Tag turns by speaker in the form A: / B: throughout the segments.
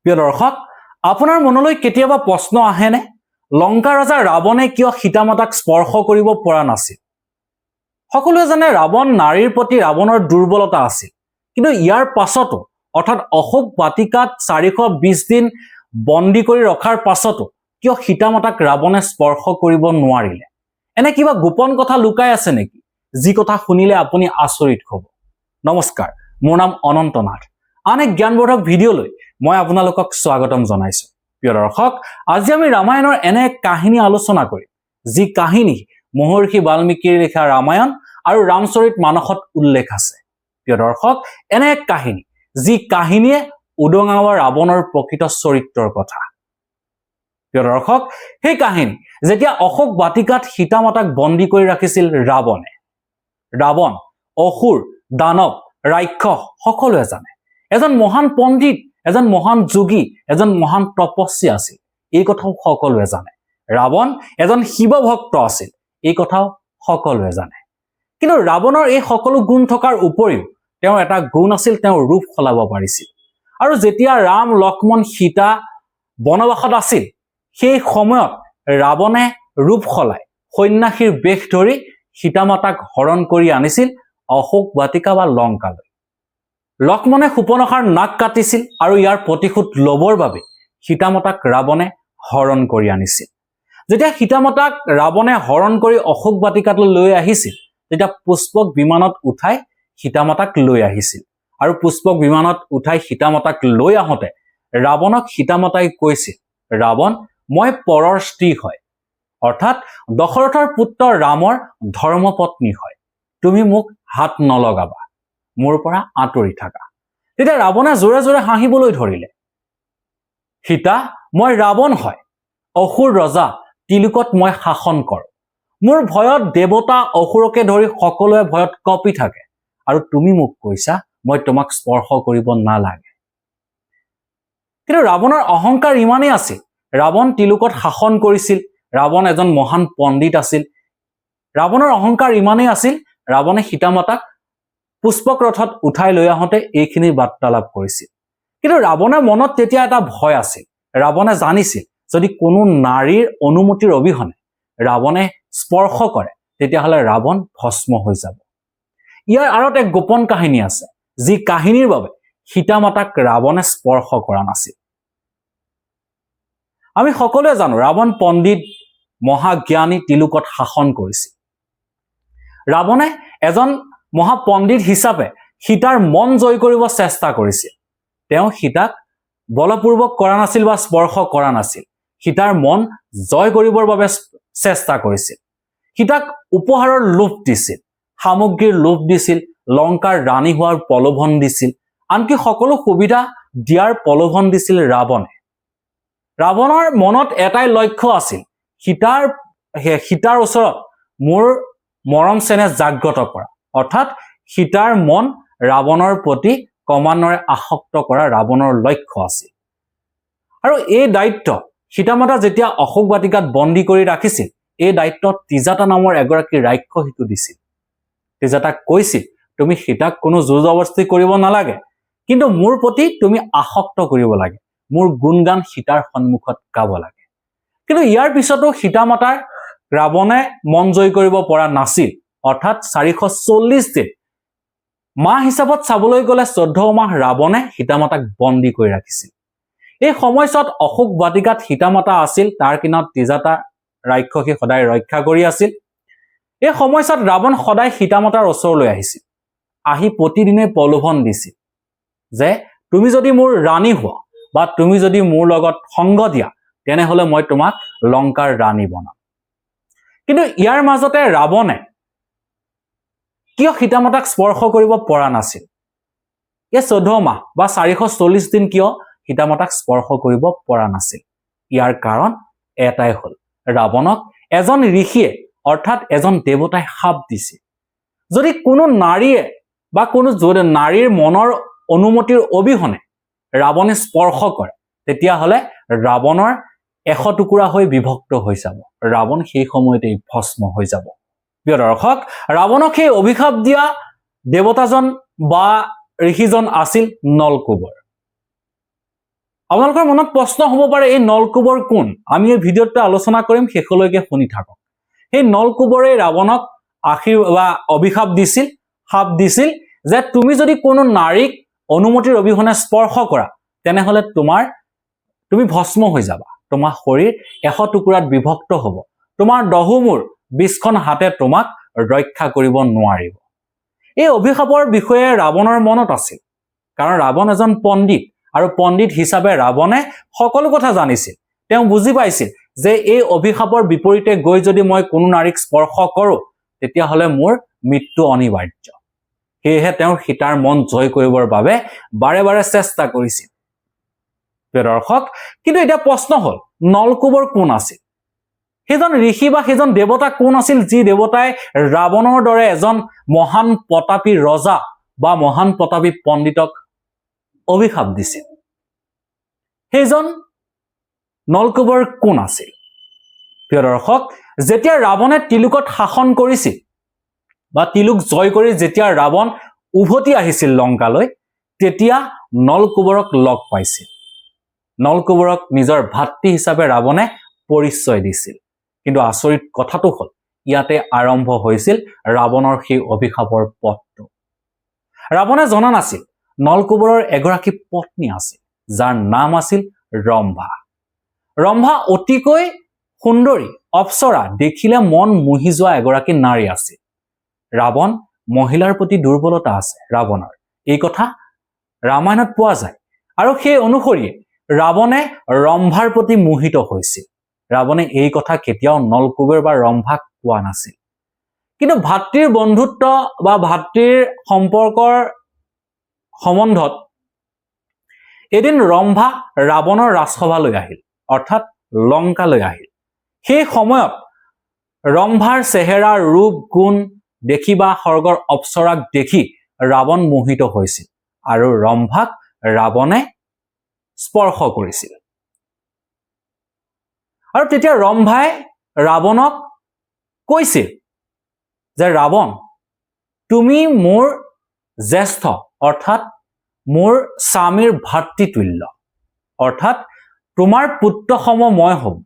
A: প্ৰিয় দৰ্শক, আপোনাৰ মনলৈ কেতিয়াবা প্ৰশ্ন আহেনে লংকা ৰজা ৰাৱণে কিয় সীতামাতাক স্পৰ্শ কৰিব পৰা নাছিল? সকলোৱে জানে ৰাৱণ নাৰীৰ প্ৰতি ৰাৱণৰ দুৰ্বলতা আছিল, কিন্তু ইয়াৰ পাছতো অৰ্থাৎ অশোক বাটিকাত 420 দিন বন্দী কৰি ৰখাৰ পাছতো কিয় সীতামাতাক ৰাৱণে স্পৰ্শ কৰিব নোৱাৰিলে? এনে কিবা গোপন কথা লুকাই আছে নেকি, যি কথা শুনিলে আপুনি আচৰিত হ'ব? নমস্কাৰ, মোৰ নাম অনন্ত নাথ। আন এক জ্ঞানবৰ্ধক ভিডিঅ'লৈ মই আপোনালোকক স্বাগতম জনাইছো। প্ৰিয় দৰ্শক, আজি আমি ৰামায়ণৰ এনে এক কাহিনী আলোচনা কৰিম, যি কাহিনী মহৰ্ষি বাল্মীকিৰ লিখা ৰামায়ণ আৰু ৰামচৰিত মানসত উল্লেখ আছে। প্ৰিয় দৰ্শক, এনে এক কাহিনী যি কাহিনীয়ে উদঙাৱা ৰাৱণৰ প্ৰকৃত চৰিত্ৰৰ কথা। প্ৰিয় দৰ্শক, সেই কাহিনী যেতিয়া অশোক বাটিকাত সীতামাতাক বন্দী কৰি ৰাখিছিল ৰাৱণে। ৰাৱণ অসুৰ, দানৱ, ৰাক্ষস সকলোৱে জানে। এজন মহান পণ্ডিত, এজন মহান যোগী, এজন মহান তপস্বী আছিল, এই কথাও সকলোৱে জানে। ৰাৱণ এজন শিৱ ভক্ত আছিল, এই কথাও সকলোৱে জানে। কিন্তু ৰাৱণৰ এই সকলো গুণ থকাৰ উপৰিও তেওঁৰ এটা গুণ আছিল, তেওঁ ৰূপ সলাব পাৰিছিল। আৰু যেতিয়া ৰাম, লক্ষ্মণ, সীতা বনবাসত আছিল, সেই সময়ত ৰাৱণে ৰূপ সলাই সন্যাসীৰ বেশ ধৰি সীতামাতাক হৰণ কৰি আনিছিল অশোক বাটিকা বা লংকালৈ। লক্ষ্মণে সুপৰ্ণখাৰ নাক কাটিছিল আৰু ইয়াৰ প্ৰতিশোধ ল'বৰ বাবে সীতামাতাক ৰাৱণে হৰণ কৰি আনিছিল। যেতিয়া সীতামাতাক ৰাৱণে হৰণ কৰি অশোক বাটিকালৈ লৈ আহিছিল, তেতিয়া পুষ্পক বিমানত উঠাই সীতামাতাক লৈ আহিছিল। আৰু পুষ্পক বিমানত উঠাই সীতামাতাক লৈ আহোঁতে ৰাৱণক সীতামাতাই কৈছিল, ৰাৱণ, মই পৰৰ স্ত্ৰী হয়, অৰ্থাৎ দশৰথৰ পুত্ৰ ৰামৰ ধৰ্মপত্নী হয়, তুমি মোক হাত নলগাবা, মোৰ পৰা আঁতৰি থাকা। তেতিয়া ৰাৱণে জোৰে জোৰে হাঁহিবলৈ ধৰিলে, সীতা, মই ৰাৱণ হয়, অসুৰ ৰজা, তিলুকত মই শাসন কৰোঁ। মোৰ ভয়ত দেৱতা, অসুৰকে ধৰি সকলোৱে ভয়ত কঁপি থাকে, আৰু তুমি মোক কৈছা মই তোমাক স্পৰ্শ কৰিব নালাগে। কিন্তু ৰাৱণৰ অহংকাৰ ইমানেই আছিল, ৰাৱণ তিলুকত শাসন কৰিছিল, ৰাৱণ এজন মহান পণ্ডিত আছিল। ৰাৱণৰ অহংকাৰ ইমানেই আছিল, ৰাৱণে সীতামাতাক পুষ্পক ৰথত উঠাই লৈ আহোঁতে এইখিনি বাৰ্তালাপ কৰিছিল। কিন্তু ৰাৱণৰ মনত তেতিয়া এটা ভয় আছিল। ৰাৱণে জানিছিল, যদি কোনো নাৰীৰ অনুমতিৰ অবিহনে ৰাৱণে স্পৰ্শ কৰে, তেতিয়াহ'লে ৰাৱণ ভস্ম হৈ যাব। ইয়াৰ আঁৰত এক গোপন কাহিনী আছে, যি কাহিনীৰ বাবে সীতামাতাক ৰাৱণে স্পৰ্শ কৰা নাছিল। আমি সকলোৱে জানো, ৰাৱণ পণ্ডিত, মহাজ্ঞানী, তিলুকত শাসন কৰিছিল। ৰাৱণে এজন মহাপণ্ডিত হিচাপে সীতাৰ মন জয় কৰিব চেষ্টা কৰিছিল। তেওঁ সীতাক বলপূৰ্বক কৰা নাছিল বা স্পৰ্শ কৰা নাছিল, সীতাৰ মন জয় কৰিবৰ বাবে চেষ্টা কৰিছিল। সীতাক উপহাৰৰ লোভ দিছিল, সামগ্ৰীৰ লোভ দিছিল, লংকাৰ ৰাণী হোৱাৰ প্ৰলোভন দিছিল, আনকি সকলো সুবিধা দিয়াৰ প্ৰলোভন দিছিল ৰাৱণে। ৰাৱণৰ মনত এটাই লক্ষ্য আছিল, সীতাৰ ওচৰত মোৰ মৰম চেনেহ জাগ্ৰত কৰা, অৰ্থাৎ সীতাৰ মন ৰাৱণৰ প্ৰতি ক্ৰমান্বয়ে আসক্ত কৰা ৰাৱণৰ লক্ষ্য আছিল। আৰু এই দায়িত্ব সীতামাতা যেতিয়া অশোক বাটিকাত বন্দী কৰি ৰাখিছিল, এই দায়িত্ব ত্ৰিজাতা নামৰ এগৰাকী ৰাক্ষসীকো দিছিল। ত্ৰিজাতাক কৈছিল, তুমি সীতাক কোনো জোৰ জবৰদস্তি কৰিব নালাগে, কিন্তু মোৰ প্ৰতি তুমি আসক্ত কৰিব লাগে, মোৰ গুণগান সীতাৰ সন্মুখত গাব লাগে। কিন্তু ইয়াৰ পিছতো সীতামাতাৰ ৰাৱণে মন জয় কৰিব পৰা নাছিল, অৰ্থাৎ 440 দিন, মাহ হিচাপত চাবলৈ গ'লে 14 মাহ ৰাৱণে সীতামাতাক বন্দী কৰি ৰাখিছিল। এই সময়ছোৱাত অশোক বাটিকাত সীতামাতা আছিল, তাৰ কিনাৰত ত্ৰিজাতা ৰাক্ষসী সদায় ৰক্ষা কৰি আছিল। এই সময়ছোৱাত ৰাৱণ সদায় সীতামাতাৰ ওচৰলৈ আহিছিল, আহি প্ৰতিদিনে প্ৰলোভন দিছিল যে তুমি যদি মোৰ ৰাণী হোৱা বা তুমি যদি মোৰ লগত সংগ দিয়া, তেনেহলে মই তোমাক লংকাৰ ৰাণী বনাম। কিন্তু ইয়াৰ মাজতে ৰাৱণে কিয় সীতামাতাক স্পৰ্শ কৰিব পৰা নাছিল? এই 14 মাহ বা 440 দিন কিয় সীতামাতাক স্পৰ্শ কৰিব পৰা নাছিল? ইয়াৰ কাৰণ এটাই হ'ল, ৰাৱণক এজন ঋষিয়ে অৰ্থাৎ এজন দেৱতাই শাপ দিছিল, যদি কোনো নাৰীয়ে বা কোনো নাৰীৰ মনৰ অনুমতিৰ অবিহনে ৰাৱণে স্পৰ্শ কৰে, তেতিয়াহ'লে ৰাৱণৰ 100 টুকুৰা হৈ বিভক্ত হৈ যাব, ৰাৱণ সেই সময়তেই ভস্ম হৈ যাব। প্ৰিয় দৰ্শক, ৰাৱণক সেই অভিশাপ দিয়া দেৱতাজন বা ঋষিজন আছিল নলকুবৰ। আপোনালোকৰ মনত প্ৰশ্ন হ'ব পাৰে এই নলকুবৰ কোন? আমি এই ভিডিঅ'টো আলোচনা কৰিম, শেষলৈকে শুনি থাকক। সেই নলকুবৰে ৰাৱণক অভিশাপ দিছিল, শাপ দিছিল যে তুমি যদি কোনো নাৰীক অনুমতিৰ অবিহনে স্পৰ্শ কৰা তেনেহলে তুমি ভস্ম হৈ যাবা, তোমাৰ শৰীৰ 100 টুকুৰাত বিভক্ত হ'ব, তোমাৰ দহুমূৰ 20খন হাতে তোমাক ৰক্ষা কৰিব নোৱাৰিব। এই অভিশাপৰ বিষয়ে ৰাৱণৰ মনত আছিল, কাৰণ ৰাৱণ এজন পণ্ডিত, আৰু পণ্ডিত হিচাপে ৰাৱণে সকলো কথা জানিছিল। তেওঁ বুজি পাইছিল যে এই অভিশাপৰ বিপৰীতে গৈ যদি মই কোনো নাৰীক স্পৰ্শ কৰোঁ তেতিয়াহলে মোৰ মৃত্যু অনিবাৰ্য। সেয়েহে তেওঁৰ সীতাৰ মন জয় কৰিবৰ বাবে বাৰে বাৰে চেষ্টা কৰিছিল। দৰ্শক, কিন্তু এতিয়া প্ৰশ্ন হ'ল নলকুবৰ কোন আছিল? সেইজন ঋষি বা সেইজন দেৱতা কোন আছিল যি দেৱতাই ৰাৱণৰ দৰে এজন মহান প্ৰতাপী ৰজা বা মহান প্ৰতাপী পণ্ডিতক অভিশাপ দিছিল? সেইজন নলকুবৰ কোন আছিল? প্ৰিয় দৰ্শক, যেতিয়া ৰাৱণে তিলুকত শাসন কৰিছিল বা তিলুক জয় কৰি যেতিয়া ৰাৱণ উভতি আহিছিল লংকালৈ, তেতিয়া নলকুবৰক লগ পাইছিল। নলকুবৰক নিজৰ ভাতৃ হিচাপে ৰাৱণে পৰিচয় দিছিল। কিন্তু আচৰিত কথাটো হ'ল ইয়াতে আৰম্ভ হৈছিল ৰাৱণৰ সেই অভিশাপৰ পথটো। ৰাৱণে জনা নাছিল নলকুবৰৰ এগৰাকী পত্নী আছিল, যাৰ নাম আছিল ৰম্ভা। ৰম্ভা অতিকৈ সুন্দৰী, অপ্সৰা, দেখিলে মন মুহি যোৱা এগৰাকী নাৰী আছিল। ৰাৱণ মহিলাৰ প্ৰতি দুৰ্বলতা আছে ৰাৱণৰ, এই কথা ৰামায়ণত পোৱা যায়, আৰু সেই অনুসৰি ৰাৱণে ৰম্ভাৰ প্ৰতি মোহিত হৈছিল। ৰাৱণে এই কথা কেতিয়াও নলকুবৰ বা ৰম্ভাক কোৱা নাছিল। কিন্তু ভাতৃৰ বন্ধুত্ব বা ভাতৃৰ সম্পৰ্কৰ সম্বন্ধত এদিন ৰম্ভা ৰাৱণৰ ৰাজসভালৈ আহিল, অৰ্থাৎ লংকালৈ আহিল। সেই সময়ত ৰম্ভাৰ চেহেৰা, ৰূপ, গুণ দেখি বা স্বৰ্গৰ অপ্সৰাক দেখি ৰাৱণ মোহিত হৈছিল, আৰু ৰম্ভাক ৰাৱণে স্পৰ্শ কৰিছিল। আৰু তেতিয়া ৰম্ভাই ৰাৱণক কৈছিল যে ৰাৱণ, তুমি মোৰ জ্যেষ্ঠ, অৰ্থাৎ মোৰ স্বামীৰ ভাতৃতুল্য, অৰ্থাৎ তোমাৰ পুত্ৰ সম মই হ'ম,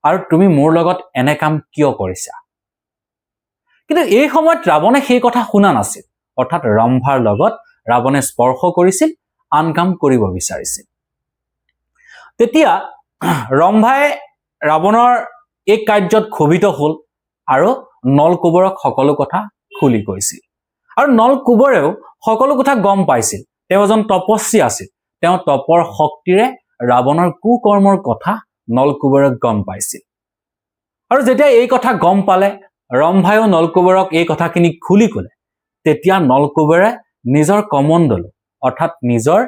A: আৰু তুমি মোৰ লগত এনে কাম কিয় কৰিছা? কিন্তু এই সময়ত ৰাৱণে সেই কথা শুনা নাছিল, অৰ্থাৎ ৰম্ভাৰ লগত ৰাৱণে স্পৰ্শ কৰিছিল, আন কাম কৰিব বিচাৰিছিল। তেতিয়া ৰম্ভাই ৰাৱণৰ এই কাৰ্যত ক্ষোভিত হ'ল আৰু নলকুবৰক সকলো কথা খুলি কৈছিল। আৰু নলকুবৰেও সকলো কথা গম পাইছিল। তেওঁ এজন তপস্বী আছিল, তেওঁ তপৰ শক্তিৰে ৰাৱণৰ কুকৰ্মৰ কথা নলকুবৰে গম পাইছিল। আৰু যেতিয়া এই কথা গম পালে, ৰম্ভাইও নলকুবৰক এই কথাখিনি খুলি ক'লে, তেতিয়া নলকুবৰে নিজৰ কমণ্ডলু, অৰ্থাৎ নিজৰ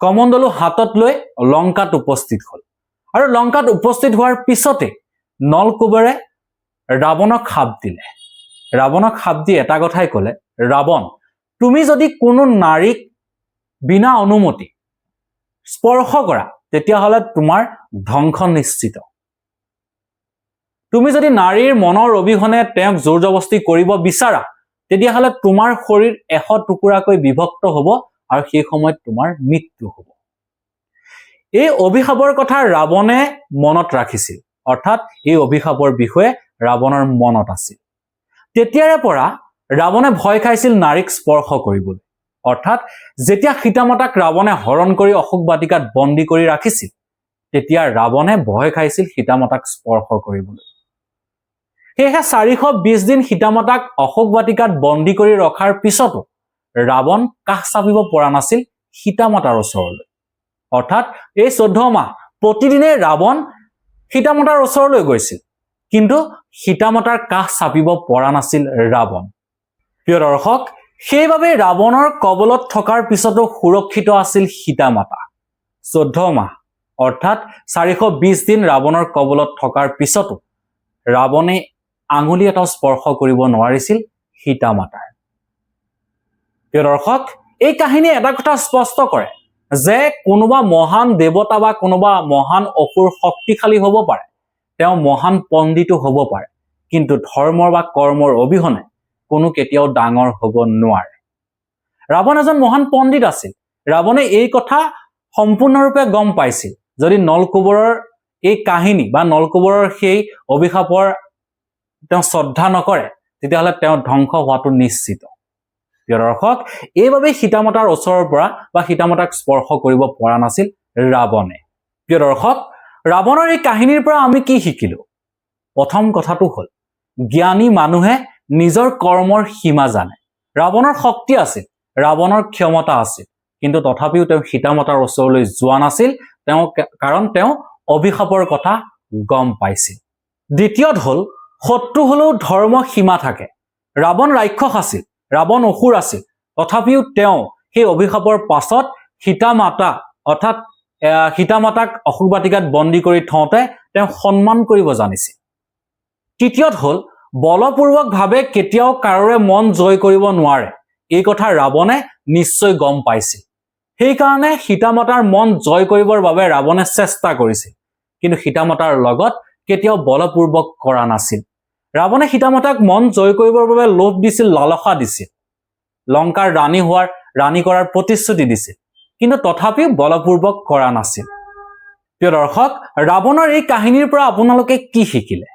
A: কমণ্ডলু হাতত লৈ লংকাত উপস্থিত হ'ল। আৰু লংকাত উপস্থিত হোৱাৰ পিছতে নলকুবৰে ৰাৱণক শাপ দিলে। ৰাৱণক শাপ দি এটা কথাই ক'লে, ৰাৱণ, তুমি যদি কোনো নাৰীক বিনা অনুমতি স্পৰ্শ কৰা তেতিয়াহ'লে তোমাৰ ধ্বংস নিশ্চিত। তুমি যদি নাৰীৰ মনৰ অবিহনে তেওঁক জোৰ জবস্তি কৰিব বিচাৰা তেতিয়াহ'লে তোমাৰ শৰীৰ 100 টুকুৰাকৈ বিভক্ত হ'ব, আৰু সেই সময়ত তোমাৰ মৃত্যু হ'ব। এই অভিশাপৰ কথা ৰাৱণে মনত ৰাখিছিল, অৰ্থাৎ এই অভিশাপৰ বিষয়ে ৰাৱণৰ মনত আছিল। তেতিয়াৰে পৰা ৰাৱণে ভয় খাইছিল নাৰীক স্পৰ্শ কৰিবলৈ, অৰ্থাৎ যেতিয়া সীতামাতাক ৰাৱণে হৰণ কৰি অশোক বাটিকাত বন্দী কৰি ৰাখিছিল, তেতিয়া ৰাৱণে ভয় খাইছিল সীতামাতাক স্পৰ্শ কৰিবলৈ। সেয়েহে 420 দিন সীতামাতাক অশোক বাটিকাত বন্দী কৰি ৰখাৰ পিছতো ৰাৱণ কাষ চাপিব পৰা নাছিল সীতামাতাৰ ওচৰলৈ। অৰ্থাৎ এই 14 মাহ প্ৰতিদিনে ৰাৱণ সীতামাতাৰ ওচৰলৈ গৈছিল, কিন্তু সীতামাতাৰ কাষ চাপিব পৰা নাছিল ৰাৱণ। প্ৰিয় দৰ্শক, সেইবাবে ৰাৱণৰ কবলত থকাৰ পিছতো সুৰক্ষিত আছিল সীতামাতা। 14 মাহ অৰ্থাৎ 420 দিন ৰাৱণৰ কবলত থকাৰ পিছতো ৰাৱণে আঙুলি এটাও স্পৰ্শ কৰিব নোৱাৰিছিল সীতামাতাৰ। প্ৰিয় দৰ্শক, এই কাহিনীয়ে এটা কথা স্পষ্ট কৰে যে কোনোবা মহান দেৱতা বা কোনোবা মহান অসুৰ শক্তিশালী হ'ব পাৰে, তেওঁ মহান পণ্ডিতো হ'ব পাৰে, কিন্তু ধৰ্মৰ বা কৰ্মৰ অবিহনে কোনো কেতিয়াও ডাঙৰ হ'ব নোৱাৰে। ৰাৱণ এজন মহান পণ্ডিত আছিল, ৰাৱণে এই কথা সম্পূৰ্ণৰূপে গম পাইছিল যদি নলকুবৰৰ এই কাহিনী বা নলকুবৰৰ সেই অভিশাপৰ তেওঁ শ্ৰদ্ধা নকৰে তেতিয়াহ'লে তেওঁ ধ্বংস হোৱাটো নিশ্চিত। প্ৰিয় দৰ্শক, এইবাবে সীতামাতাৰ ওচৰৰ পৰা বা সীতামাতাক স্পৰ্শ কৰিব পৰা নাছিল ৰাৱণে। প্ৰিয় দৰ্শক, ৰাৱণৰ এই কাহিনীৰ পৰা আমি কি শিকিলো? প্ৰথম কথাটো হ'ল জ্ঞানী মানুহে নিজৰ কৰ্মৰ সীমা জানে। ৰাৱণৰ শক্তি আছিল, ৰাৱণৰ ক্ষমতা আছিল, কিন্তু তথাপিও তেওঁ সীতামাতাৰ ওচৰলৈ যোৱা নাছিল কাৰণ তেওঁ অভিশাপৰ কথা গম পাইছিল। দ্বিতীয়ত হ'ল শত্ৰু হ'লেও ধৰ্ম সীমা থাকে। ৰাৱণ ৰাক্ষস আছিল, ৰাৱণ অসুৰ আছিল, তথাপিও তেওঁ সেই অভিশাপৰ পাছত সীতামাতাক অশোক বাটিকাত বন্দী কৰি থওঁতে তেওঁ সন্মান কৰিব জানিছিল। তৃতীয়ত হ'ল বলপূৰ্বকভাৱে কেতিয়াও কাৰোৰে মন জয় কৰিব নোৱাৰে, এই কথা ৰাৱণে নিশ্চয় গম পাইছিল। সেইকাৰণে সীতামাতাৰ মন জয় কৰিবৰ বাবে ৰাৱণে চেষ্টা কৰিছিল, কিন্তু সীতামাতাৰ লগত কেতিয়াও বলপূৰ্বক কৰা নাছিল। ৰাৱণে সীতামাতাক মন জয় কৰিবৰ বাবে লোভ দিছিল, লালসা দিছিল, লংকাৰ ৰাণী কৰাৰ প্ৰতিশ্ৰুতি দিছিল, কিন্তু তথাপিও বলপূৰ্বক কৰা নাছিল। প্ৰিয় দৰ্শক, ৰাৱণৰ এই কাহিনীৰ পৰা আপোনালোকে কি শিকিলে?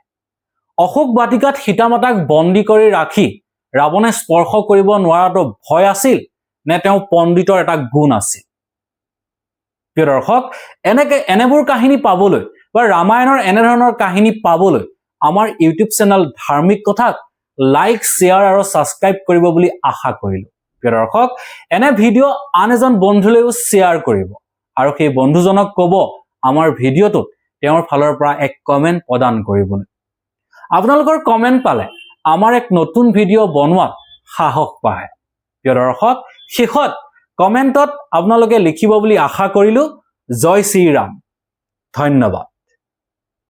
A: অশোক বাটিকাত সীতামাতাক বন্দী কৰি ৰাখি ৰাৱণে স্পৰ্শ কৰিব নোৱাৰাটো ভয় আছিল নে তেওঁ পণ্ডিতৰ এটা গুণ আছিল? প্ৰিয় দৰ্শক, এনেবোৰ কাহিনী পাবলৈ বা ৰামায়ণৰ এনেধৰণৰ কাহিনী পাবলৈ আমাৰ ইউটিউব চেনেল ধাৰ্মিক কথাক লাইক, শ্বেয়াৰ আৰু ছাবস্ক্ৰাইব কৰিব বুলি আশা কৰিলোঁ। প্ৰিয় দৰ্শক, এনে ভিডিঅ' আন এজন বন্ধুলৈও শ্বেয়াৰ কৰিব আৰু সেই বন্ধুজনক ক'ব আমাৰ ভিডিঅ'টোত তেওঁৰ ফালৰ পৰা এক কমেণ্ট প্ৰদান কৰিবলৈ। আপোনালোকৰ কমেণ্ট পালে আমাৰ এক নতুন ভিডিঅ' বনোৱাত সাহস পায়। প্ৰিয় দৰ্শক, শেষত কমেণ্টত আপোনালোকে লিখিব বুলি আশা কৰিলোঁ। জয় শ্ৰীৰাম। ধন্যবাদ।